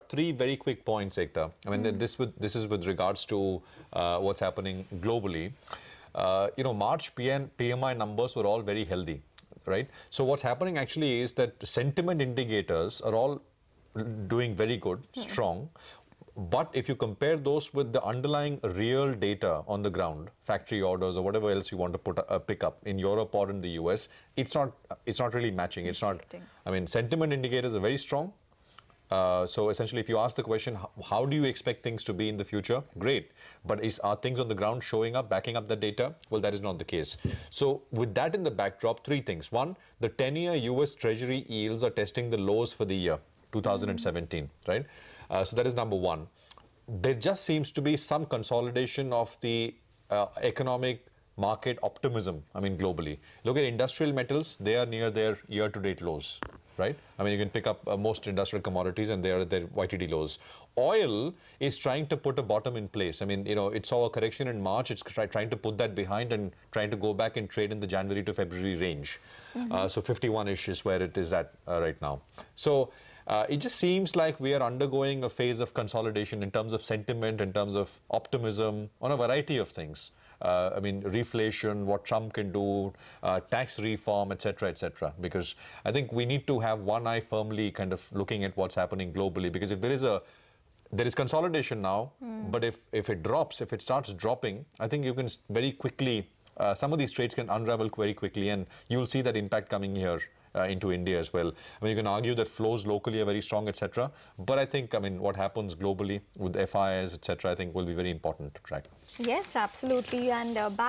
three very quick points, Ekta. I mean, this is with regards to what's happening globally. March PMI numbers were all very healthy, right? So what's happening actually is that sentiment indicators are all doing very good, strong. But if you compare those with the underlying real data on the ground, factory orders or whatever else you want to pick up in Europe or in the US, it's not really matching. It's not. I mean, sentiment indicators are very strong. So essentially, if you ask the question, how do you expect things to be in the future? Great. But are things on the ground showing up, backing up the data? Well, that is not the case. So with that in the backdrop, three things. One, the 10-year US Treasury yields are testing the lows for the year 2017, right? So that is number one. There just seems to be some consolidation of the economic market optimism, I mean, globally. Look at industrial metals, they are near their year-to-date lows, right? I mean, you can pick up most industrial commodities and they are at their YTD lows. Oil is trying to put a bottom in place. I mean, it saw a correction in March. It's trying to put that behind and trying to go back and trade in the January to February range. So 51-ish is where it is at right now. So it just seems like we are undergoing a phase of consolidation in terms of sentiment, in terms of optimism, on a variety of things. I mean, reflation, what Trump can do, tax reform, etc., etc. Because I think we need to have one eye firmly kind of looking at what's happening globally. Because if there is consolidation now, but if it starts dropping, I think you can very quickly, some of these trades can unravel very quickly, and you'll see that impact coming here. Into India as well. I mean, you can argue that flows locally are very strong, etc. But I think, I mean, what happens globally with FIs, etc., I think will be very important to track. Yes, absolutely. And back